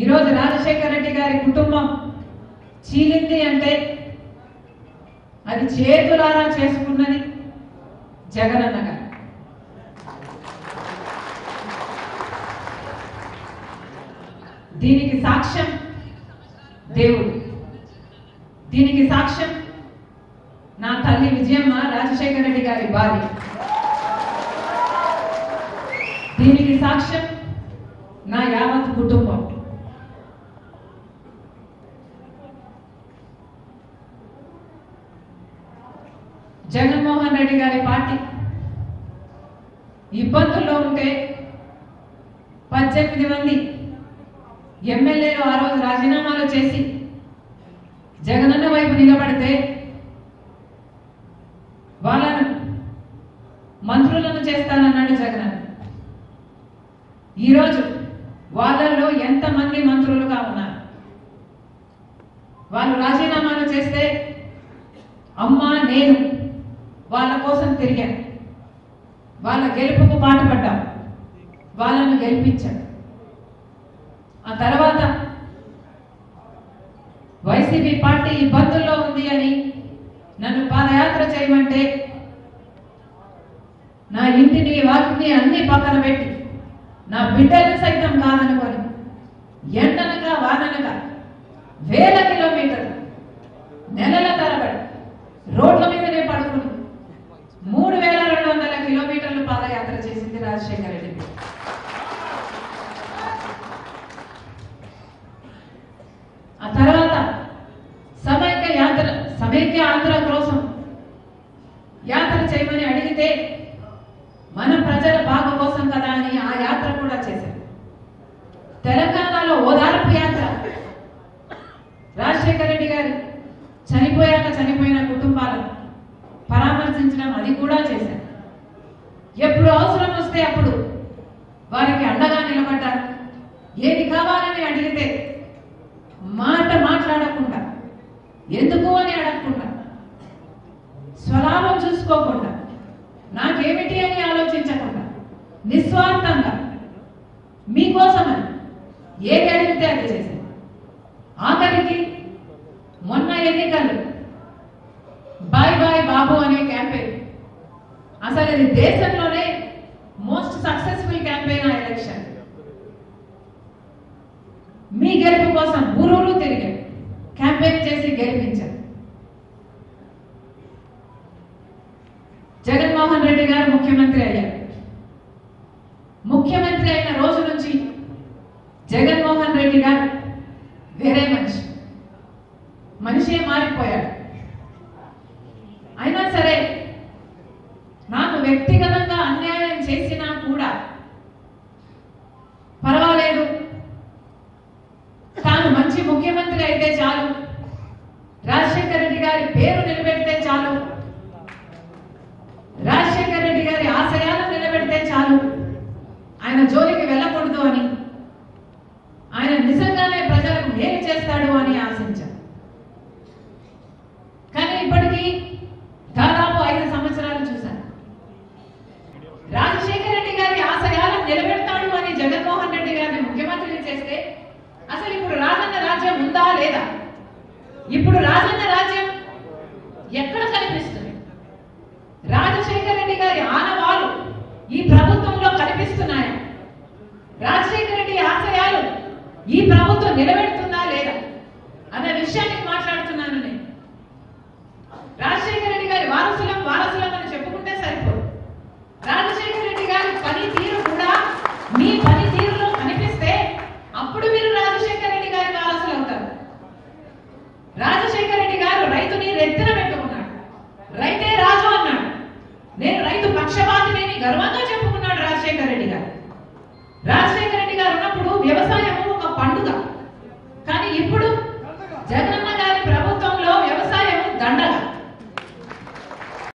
ఈరోజు రాజశేఖర రెడ్డి గారి కుటుంబం చీలింది అంటే అది చేతులారా చేసుకున్నది జగనన్న గారు. దీనికి సాక్ష్యం దేవుడు, దీనికి సాక్ష్యం నా తల్లి విజయమ్మ రాజశేఖర రెడ్డి గారి భార్య, దీనికి సాక్ష్యం నా యావత్ కుటుంబం. జగన్మోహన్ రెడ్డి గారి పార్టీ ఇబ్బందుల్లో ఉంటే 18 మంది ఎమ్మెల్యేలు ఆ రోజు రాజీనామాలు చేసి జగనన్న వైపు నిలబడితే వాళ్ళను మంత్రులను చేస్తానన్నాడు జగనన్న. ఈరోజు వాళ్ళల్లో ఎంతమంది మంత్రులుగా ఉన్నారు? వాళ్ళు రాజీనామాలు చేస్తే అమ్మా నేను వాళ్ళ కోసం తిరిగాను, వాళ్ళ గెలుపుకు పాటుపడ్డాం, వాళ్ళను గెలిపించాను. ఆ తర్వాత వైసీపీ పార్టీ ఇబ్బందుల్లో ఉంది అని నన్ను పాదయాత్ర చేయమంటే నా ఇంటిని వాటిని అన్ని పక్కన పెట్టి నా బిడ్డలు సైతం కాదనుకొని ఎండనగా వాననగా వేల కిలోమీటర్లు నెలల తరబడి రోడ్ల మీదనే పడుకుని 3200 కిలోమీటర్లు పాదయాత్ర చేసింది రాజశేఖర రెడ్డి. ఆ తర్వాత సమైక్య ఆంధ్ర కోసం యాత్ర చేయమని అడిగితే మన ప్రజల బాగు కోసం కదా అని ఆ యాత్ర కూడా చేశారు. తెలంగాణలో ఓదార్పు యాత్ర రాజశేఖర రెడ్డి గారు చనిపోయిన కుటుంబాలను పరామర్శించడం అది కూడా చేశారు. ఎప్పుడు అవసరం వస్తే అప్పుడు వారికి అండగా నిలబడ్డారు. ఏది కావాలని అడిగితే మాట మాట్లాడకుండా, ఎందుకు అని అడగకుండా, స్వలాభం చూసుకోకుండా, నాకేమిటి అని ఆలోచించకుండా నిస్వార్థంగా మీకోసమని ఏది అడిగితే అది చేశారు. ఆఖరికి మొన్న ఎన్నికలు బాయ్ బాయ్ బాబు అనే క్యాంపెయిన్, అసలు ఇది దేశంలోనే మోస్ట్ సక్సెస్ఫుల్ క్యాంపెయిన్ ఆ ఎలక్షన్. మీ గెలుపు కోసం ఊరూరు తిరిగారు, క్యాంపెయిన్ చేసి గెలిపించారు. జగన్మోహన్ రెడ్డి గారు ముఖ్యమంత్రి అయ్యారు. ముఖ్యమంత్రి అయిన రోజు నుంచి జగన్మోహన్ రెడ్డి గారు వేరే మనిషే మారిపోయాడు. అయినా సరే నాకు వ్యక్తిగతంగా అన్యాయం చేసినా కూడా పర్వాలేదు, తాను మంచి ముఖ్యమంత్రి అయితే చాలు, రాజశేఖర రెడ్డి గారి పేరు నిలబెడితే చాలు, రాజశేఖర రెడ్డి గారి ఆశయాలను నిలబెడితే చాలు, ఆయన జోలికి వెళ్ళకూడదు అని, ఆయన నిజంగానే ప్రజలకు మేలు చేస్తాడు అని ఆశించారు. కానీ ఇప్పటికీ దాదాపు 5 సంవత్సరాలు చూశాను. రాజశేఖర రెడ్డి గారి ఆశయాలను నిలబెడతాడు అని జగన్మోహన్ రెడ్డి గారిని ముఖ్యమంత్రిని చేస్తే అసలు ఇప్పుడు రాజన్న రాజ్యం ఉందా లేదా? ఇప్పుడు రాజన్న రాజ్యం ఎక్కడ కనిపిస్తుంది? రాజశేఖర రెడ్డి గారి ఆనవాలు ఈ ప్రభుత్వంలో కనిపిస్తున్నాయా? రాజశేఖర రెడ్డి ఆశయాలు ఈ ప్రభుత్వం నిలబెడుతుందా లేదా అన్న విషయాన్ని మాట్లాడుతున్నాను నేను. రాజశేఖర రెడ్డి గారి వారసులం అని చెప్పుకుంటే సరిపోదు. రాజశేఖర రెడ్డి గారి పనితీరు కూడా మీ పనితీరులో కనిపిస్తే అప్పుడు మీరు రాజశేఖర రెడ్డి గారి వారసులు అవుతారు. రాజశేఖర రెడ్డి గారు రైతుని రెత్తన పెట్టుకున్నాడు, రైతే రాజు అన్నాడు. నేను రైతు పక్షపాతిని గర్వంగా చెప్పుకున్నాడు రాజశేఖర రెడ్డి గారు. రాజశేఖర రెడ్డి గారు ఉన్నప్పుడు వ్యవసాయం ఒక పండుగ.